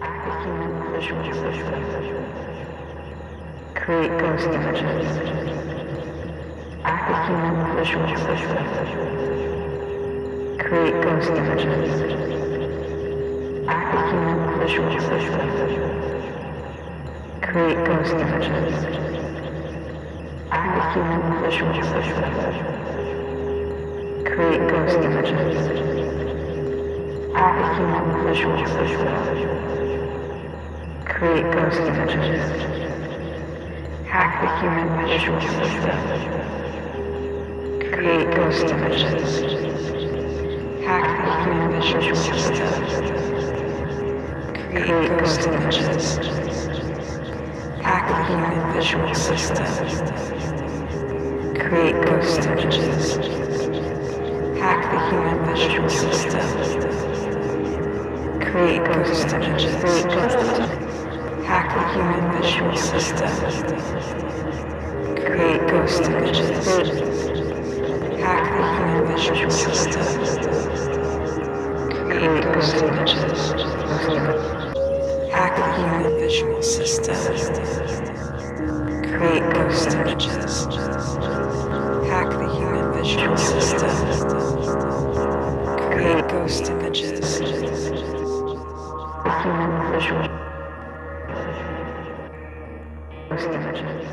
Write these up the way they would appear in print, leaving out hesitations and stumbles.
Active human visual system. Create ghost images. Active human visual system. Create ghost images. Active human visual system. Create ghost images. Active human visual system. Create ghost images. Active human visual system. Create ghost images. Hack the human visual system. Create ghost images. Hack the human visual system. Create ghost images. Hack the human visual system. Create ghost images. Hack the human visual system. Create ghost images. Hack the human visual system. Create ghost images. Hack the human visual system. Create ghost images. Hack the human visual system. Create ghost images. Hack the human visual system. Create ghost images. Human visual. Ghost images.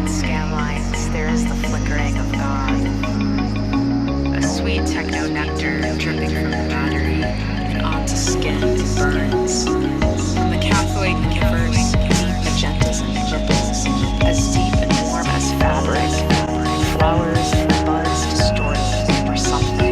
beneath scan lines, there is the flickering of God. A sweet techno nectar dripping from the battery and onto skin burns. From the cathode universe, deep magentas and purples, as deep and warm as fabric, flowers and buds distorted or something.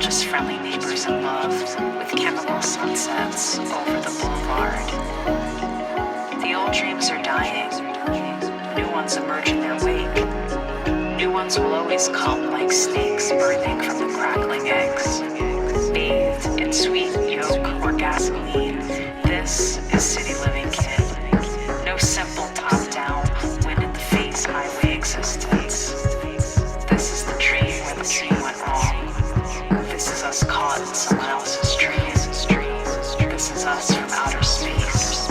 Just friendly neighbors in love with chemical sunsets over the boulevard. The old dreams are dying. New ones emerge in their wake. New ones will always come like snakes birthing from the crackling eggs. Bathed in sweet yolk or gasoline, this is city living, kid. No simple top-down, wind-in-the-face highway existence. This is the dream where the dream went wrong. This is us caught in someone else's dream. This is us from outer space.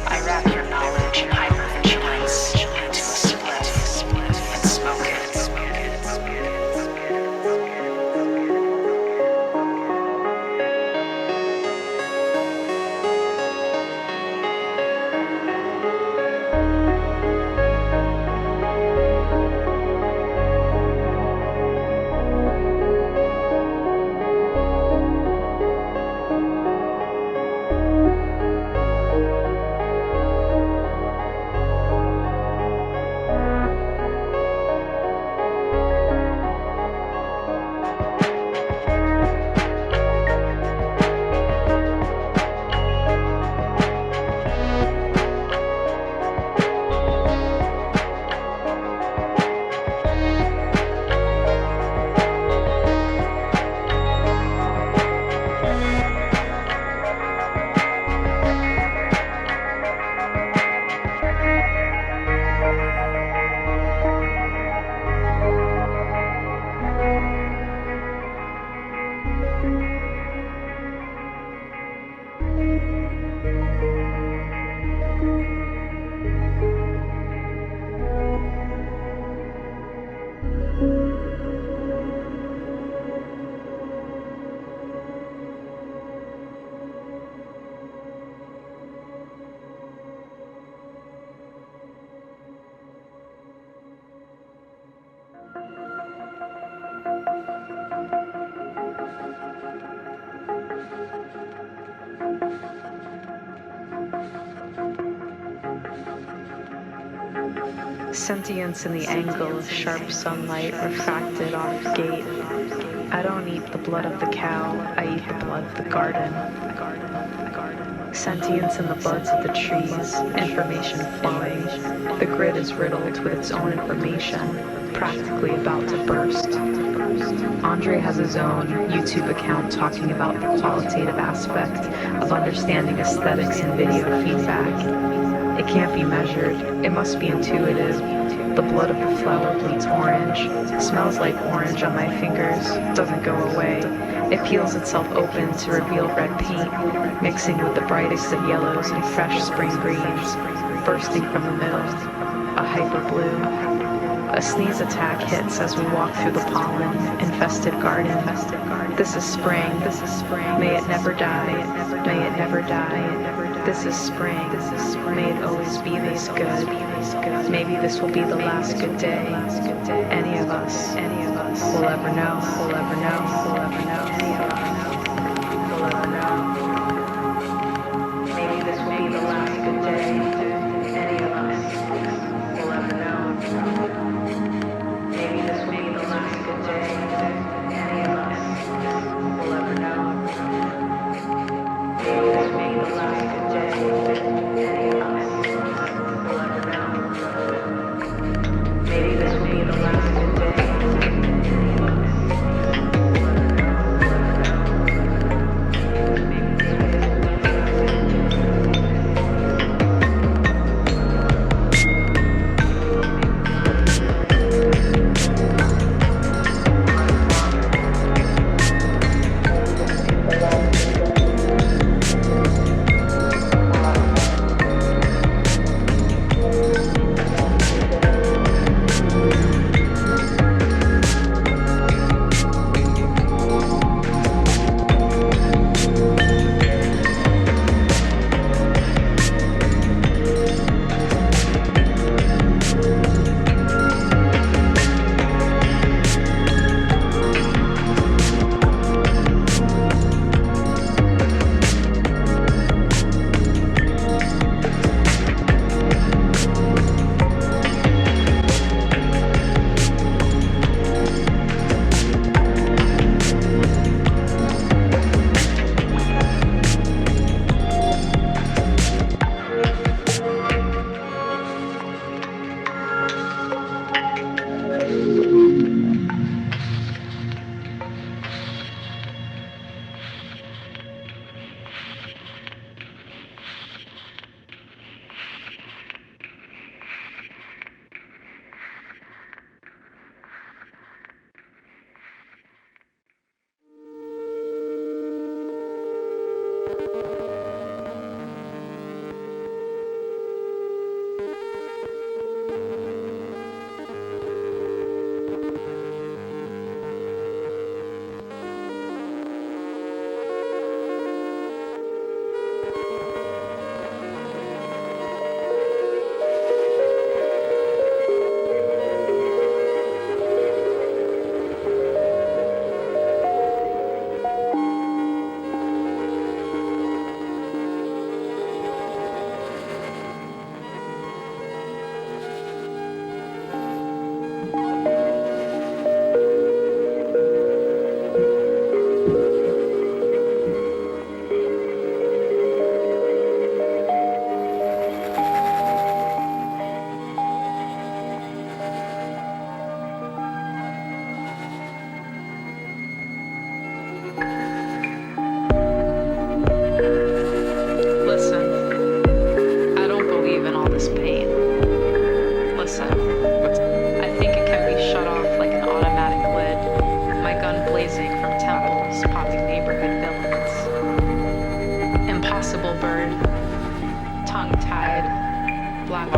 I wrap your knowledge in hypervigilance into a spliff and smoke it. Sentience in the angle of sharp sunlight refracted off gate. I don't eat the blood of the cow, I eat the blood of the garden. Sentience in the buds of the trees, information flowing. The grid is riddled with its own information, practically about to burst. Andre has his own YouTube account talking about the qualitative aspect of understanding aesthetics and video feedback. It can't be measured, it must be intuitive. The blood of the flower bleeds orange, smells like orange on my fingers, doesn't go away. It peels itself open to reveal red paint, mixing with the brightest of yellows and fresh spring greens, bursting from the middle, a hyper blue. A sneeze attack hits as we walk through the pollen-infested garden. This is spring, may it never die, may it never die. This is spring, may it always be this good. Maybe this will be the last good day any of us will ever know, will ever know, will ever know, any of us will ever know. Maybe this will be the last good day any of us will ever know. Maybe this will be the last good day any of us will ever know. Maybe this will be the last good day any of us will ever know. Maybe this will be the last good day any of us will ever know.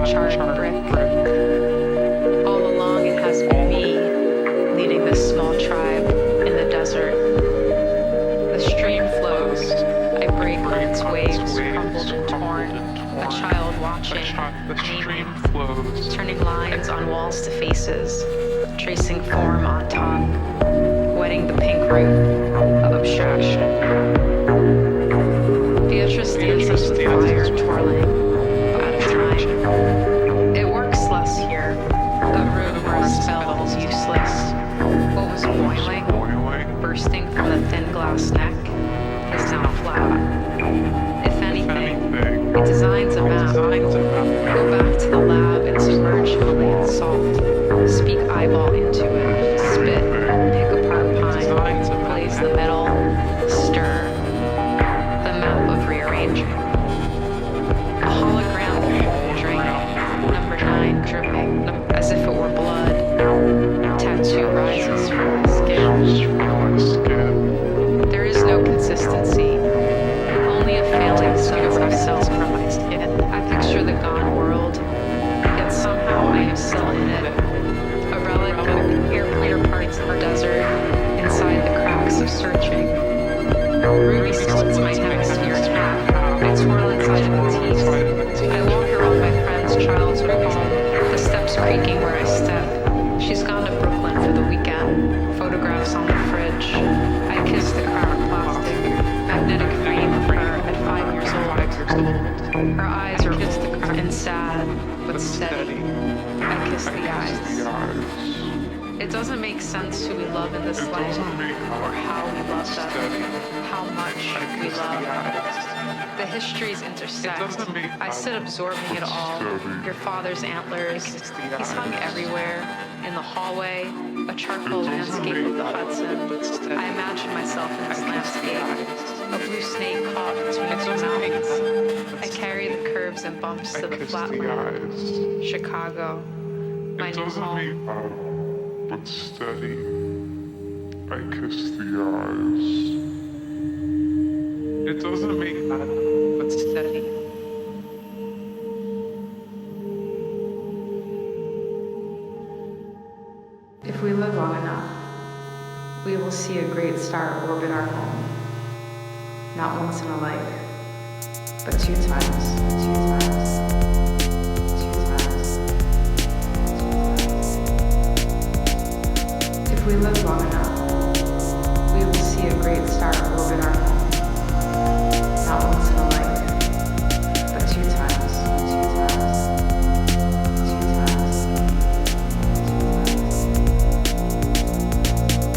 charred brick. All along it has been me leading this small tribe in the desert. The stream flows, I break on its waves, crumbled and torn, a child watching, naming, turning lines on walls to faces, tracing form on tongue, wetting the pink root of abstraction. Beatrice dances with fire twirling, out of time. It works less here, a room where a spell is useless. What was boiling, bursting from the thin glass neck, is now flat. If anything, it designs a map. Go back to the lab and submerge Philly in salt. Speak eyeball into it. Spit. Pick apart pine. Blaze the middle. Stir. The map of rearranging. A hologram drink. Number 9 dripping. As if it were blood. Tattoo rises from my skin. There is no consistency. Only a failing son of myself from my skin. I picture the gone world, yet somehow I am still in it. A relic of airplane parts in the desert, inside the cracks of searching. Ruby splits my hemisphere in half. I twirl inside of the teeth. I walk around my friend's childhood home, the steps creaking where I step. She's gone to Brooklyn for the weekend. Photographs on the fridge. I kiss the cracked plastic, magnetic frame of her at 5 years old. Her eyes are old and sad, but steady. I kiss the eyes. It doesn't make sense who we love in this life, or how we love them, how much we love. The histories intersect. I sit absorbing it all. Your father's antlers. He's hung everywhere. In the hallway, a charcoal landscape of the Hudson. I imagine myself in this landscape. A blue snake caught between two mountains. I carry the curves and bumps to the flatland. Chicago, my new home. But steady, I kiss the eyes. It doesn't make sense, but steady. If we live long enough, we will see a great star orbit our home. Not once in a life, but 2 times. If we live long enough, we will see a great star orbit our home. Not once in a life, but 2 times.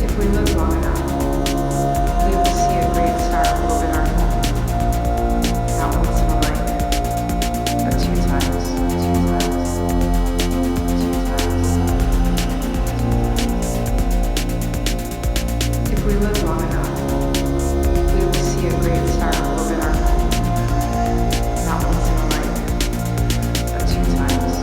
If we live long enough, we will see a great star orbit our home. Not once in a life, but 2 times. If we live long enough, we will see a great star orbit our home. Not once in a life, but 2 times.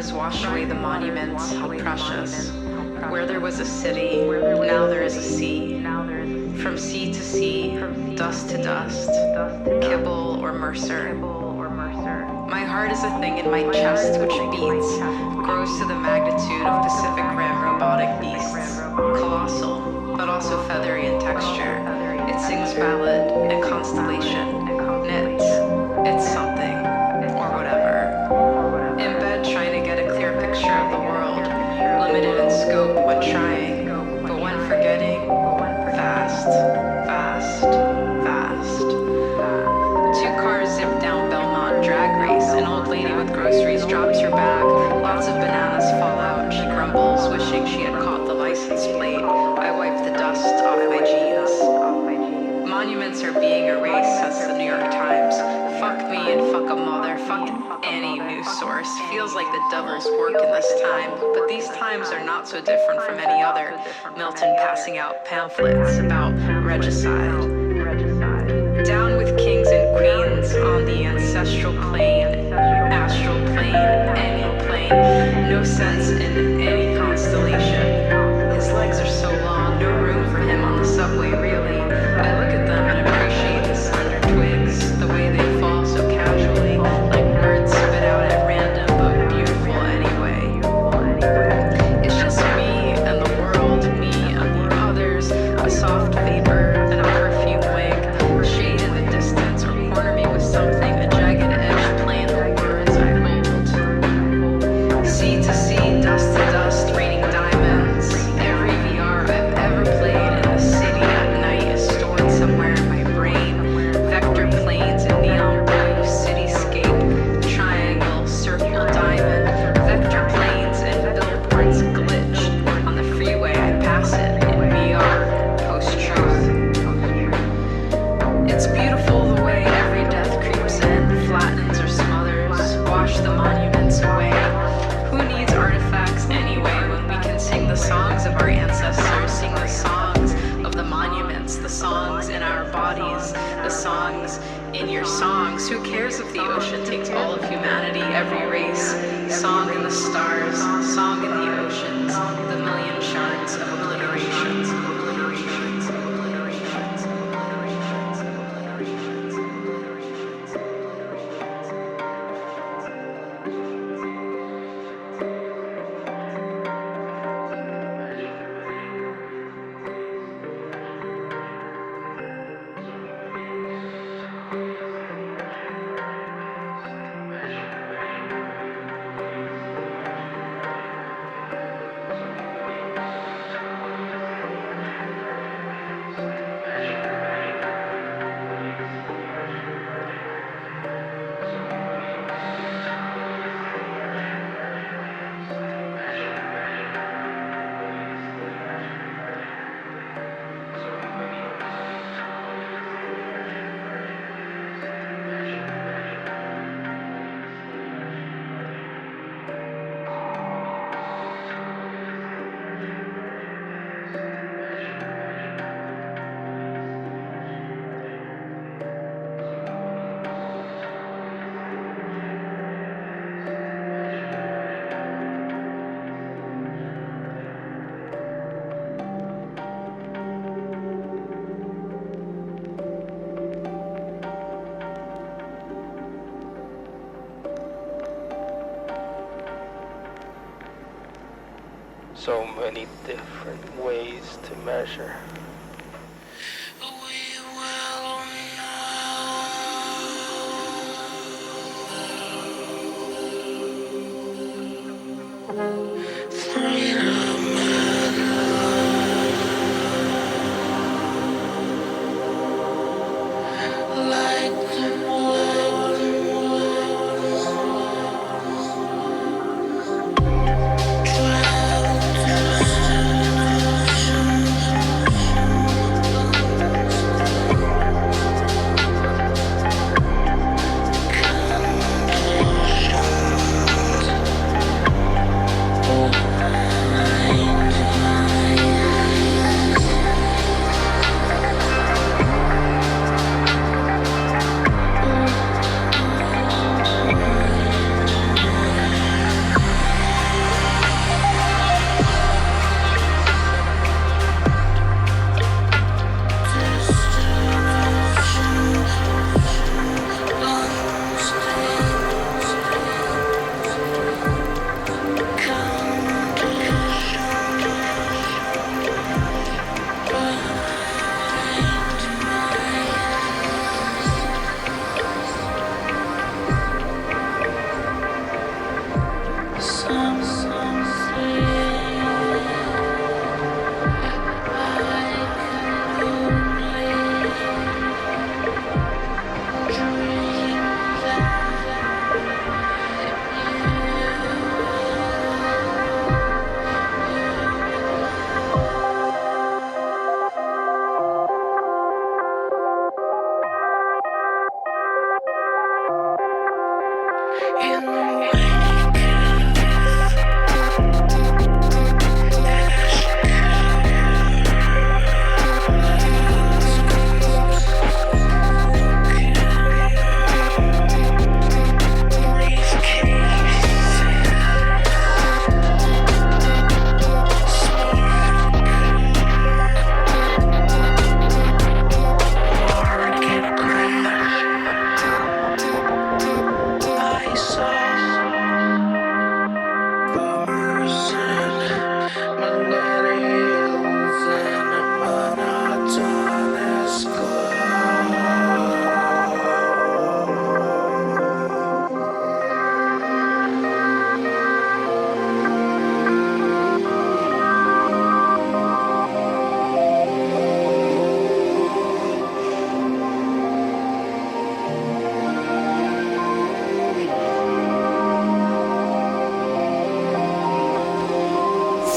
waters wash away the monuments, how precious. Where there was a city, now there is a sea. From sea to sea, dust to dust, Kibble or Mercer. My heart is a thing in my chest which beats, grows to the magnitude of Pacific Rim robotic beasts, colossal, but also feathery in texture. It sings ballad and constellation, knits, it's something, or whatever. In bed trying to get a clear picture of the world, limited in scope when trying, but when forgetting, fast, fast, fast. Two cars zip down Belmont drag race. An old lady with groceries drops her bag. Lots of bananas fall out. She grumbles, wishing she had caught the license plate. I wipe the dust off my jeans. Monuments are being erased, says the New York Times. Fuck me and fuck a mother. Fuck any news source. Feels like the devil's work in this time. But these times are not so different from any other. Milton passing out pamphlets about regicide. Down with kings and queens on the ancestral plane, astral plane, any plane, no sense in any constellation. His legs are so long, no room for him on the subway, really. I look at them and appreciate the slender twigs, the way they fall so casually, like words spit out at random, but beautiful anyway. It's just me and the world, me and the others, a soft vapor and a perfume wig. Shade in the distance or corner me with something, a jagged edge playing the words I hold. Sea to sea, dust to dust, raining diamonds. Every VR I've ever played in the city at night is stored somewhere in my brain. Vector planes in neon blue, cityscape, triangle, circle, diamond. Vector planes and billboards glitched. On the freeway I pass it in VR, post-truth. It's beautiful the way every death creeps in, flattens or smothers, wash the monuments away. Who needs artifacts anyway when we can sing the songs of our ancestors, sing the songs of the monuments, the songs in our bodies, the songs in your songs. Who cares if the ocean takes all of humanity, every race? Song in the stars, song in the oceans, the million shards of obliterations. So many different ways to measure.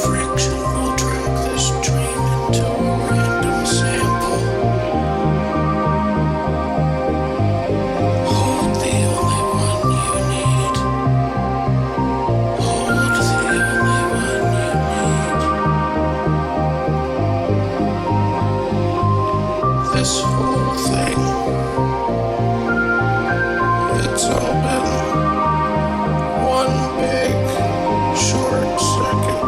friction will drag this dream into a random sample. Hold the only one you need. Hold the only one you need. This whole thing, it's all been one big short circuit.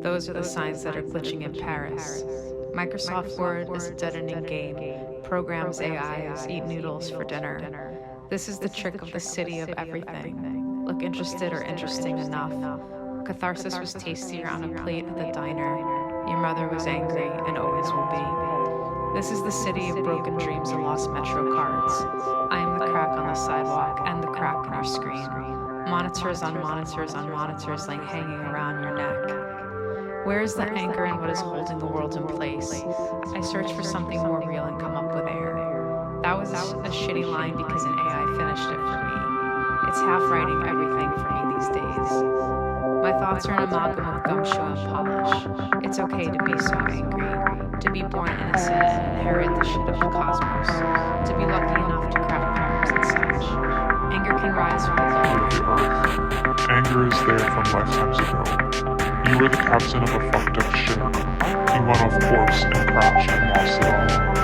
Those are the signs that are glitching in Paris. Microsoft Word is a deadening game. Programs AIs eat noodles for dinner. This is the trick of the city of everything. Look interested or interesting enough. Catharsis was tastier on a plate at the diner. Your mother was angry and always will be. This is the city of broken dreams and lost metro cards. I am the crack on the sidewalk and the crack in our screen. Monitors on monitors on monitors like hanging around your neck. Where is the anchor in what is holding the world in place? I search for something more real and come up with air. That was a shitty line because an AI finished it for me. It's half writing everything for me these days. My thoughts are an amalgam of gumshoe and polish. It's okay to be so angry, to be born innocent and inherit the shit of the cosmos, to be lucky enough to craft poems and such. Anger can rise from the Earth. Anger is there from lifetimes ago. You were the captain of a fucked up ship. You went off course and crashed and lost it all.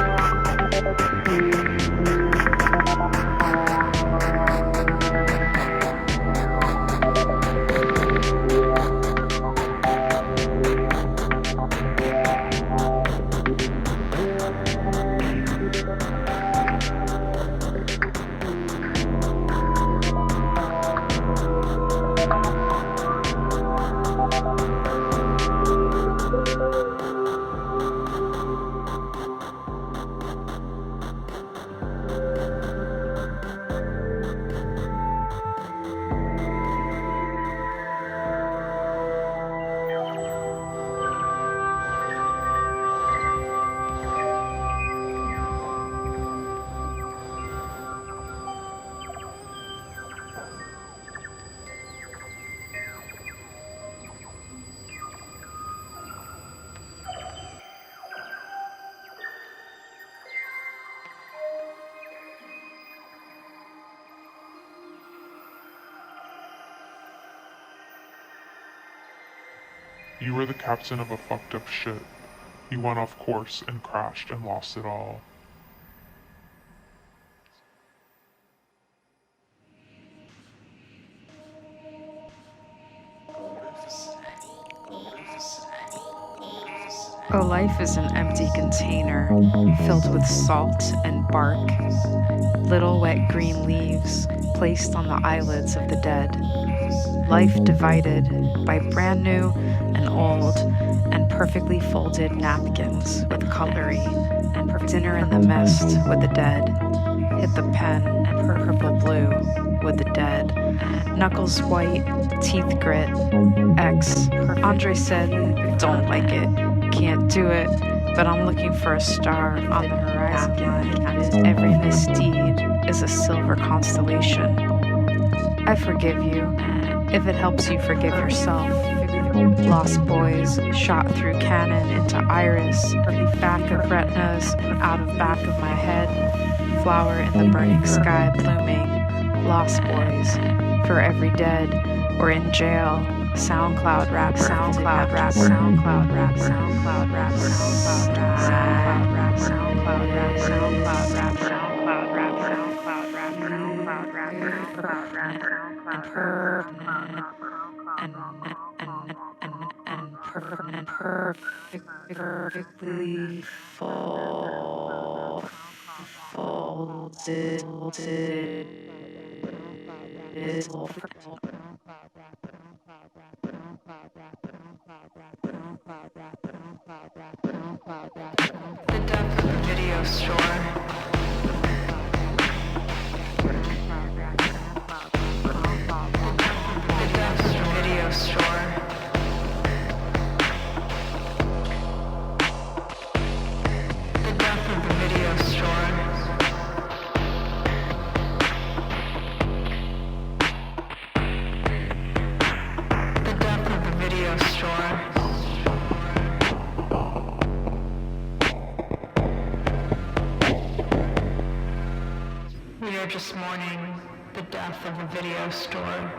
You were the captain of a fucked up ship. You went off course and crashed and lost it all. A life is an empty container filled with salt and bark, little wet green leaves placed on the eyelids of the dead. Life divided by brand new and old and perfectly folded napkins with cutlery, and dinner in the mist with the dead. Hit the pen and purple blue with the dead. Knuckles white, teeth grit, X. Andre said, don't like it, can't do it, but I'm looking for a star on the horizon. Every misdeed is a silver constellation. I forgive you, if it helps you forgive yourself. Lost boys shot through cannon into iris, back of retinas, out of back of my head, flower in the burning sky blooming. Lost boys, for every dead, or in jail. SoundCloud rap, SoundCloud rap, SoundCloud rap, SoundCloud rap, SoundCloud rap, SoundCloud rap, SoundCloud rap, SoundCloud rap, SoundCloud rap, SoundCloud rap, SoundCloud rap, and perfectly folded is the depth of the video store. The depth of the video store. The depth of the video store. The depth of the video store. We are just mourning the death of a video store.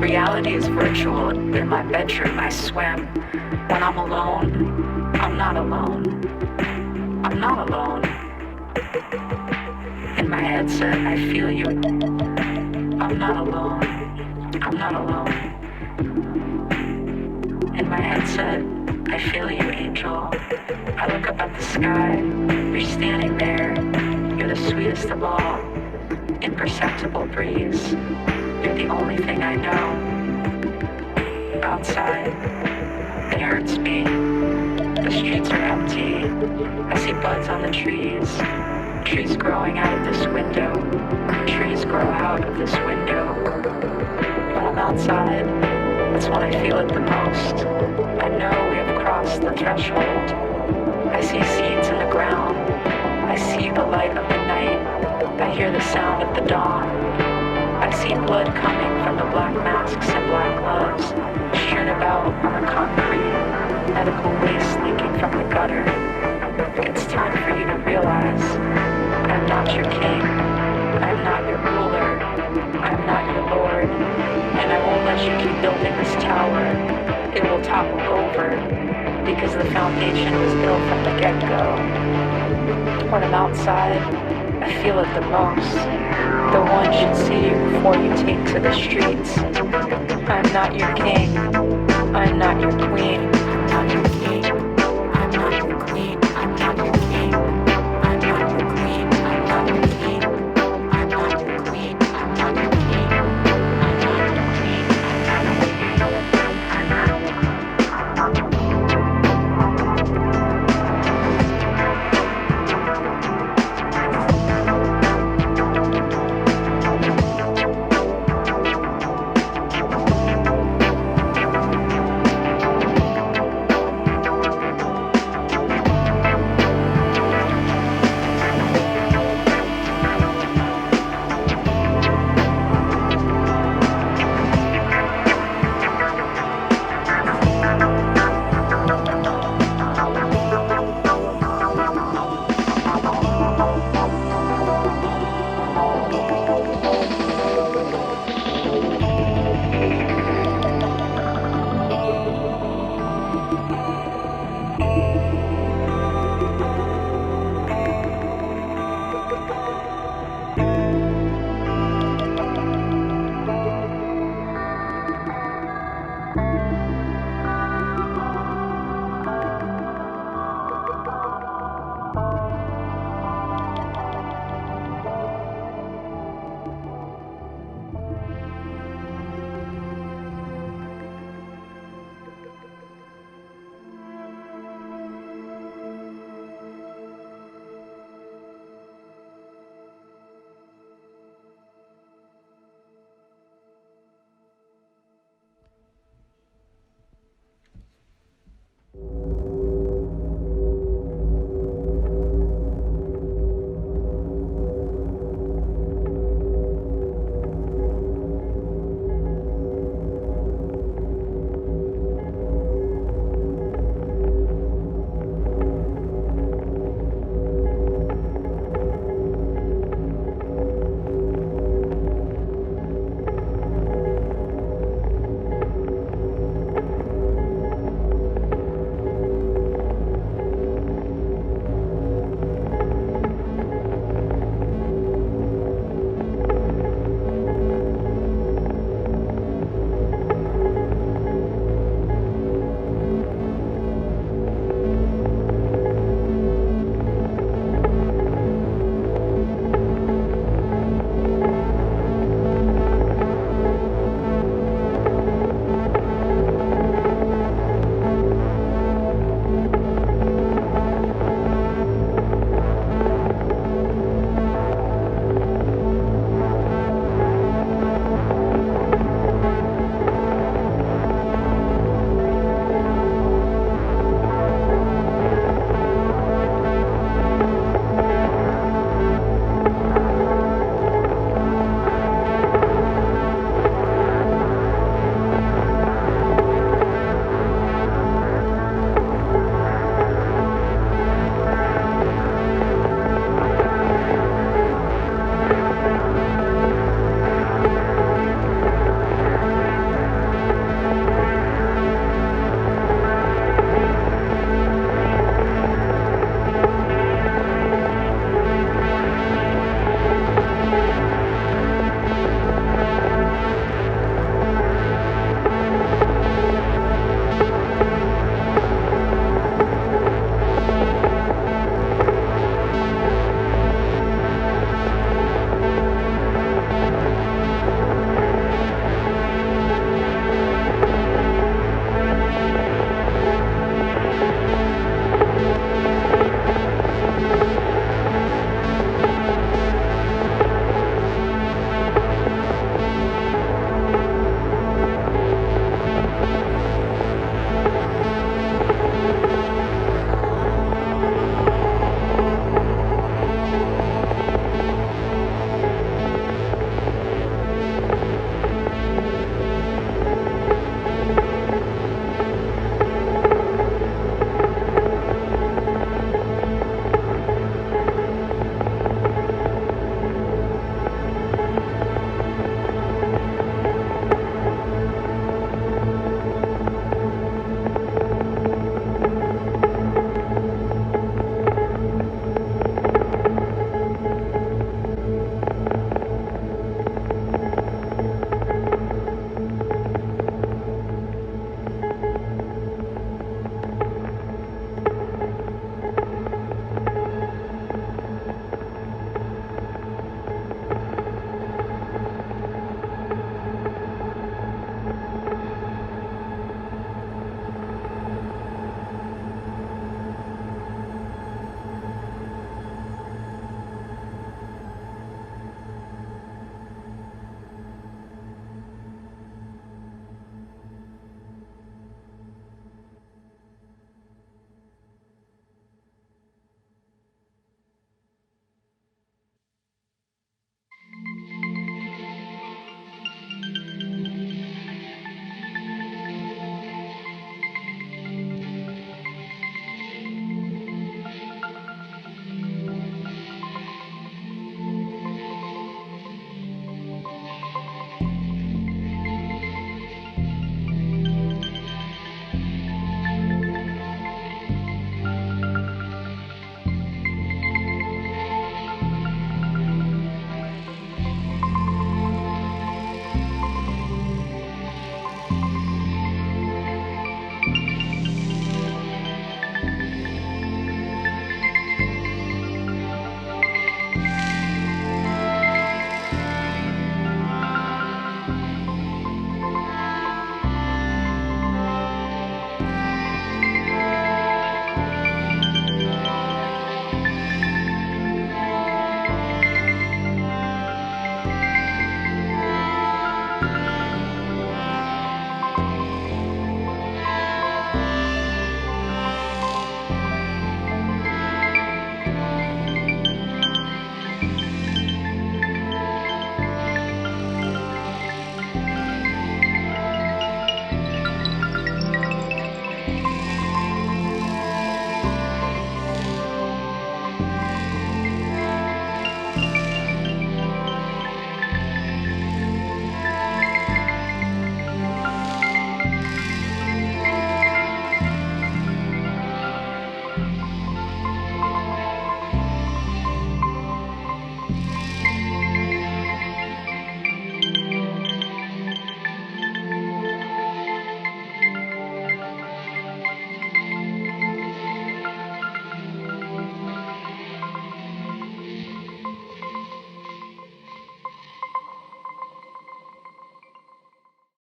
Reality is virtual. In my bedroom, I swim. When I'm alone, I'm not alone. I'm not alone. In my headset, I feel you. I'm not alone. I'm not alone. In my headset, I feel you, angel. I look up at the sky. You're standing there. You're the sweetest of all. Imperceptible breeze. You're the only thing I know. Outside, it hurts me. The streets are empty. I see buds on the trees. Trees growing out of this window. Trees grow out of this window. When I'm outside, that's when I feel it the most. I know we have crossed the threshold. I see seeds in the ground. I see the light of the night. I hear the sound of the dawn. I see blood coming from the black masks and black gloves, strewn about on the concrete, medical waste leaking from the gutter. It's time for you to realize, I'm not your king, I'm not your ruler, I'm not your lord, and I won't let you keep building this tower. It will topple over, because the foundation was built from the get-go. When I'm outside, I feel it the most. The one should see you before you take to the streets. I'm not your king. I'm not your queen.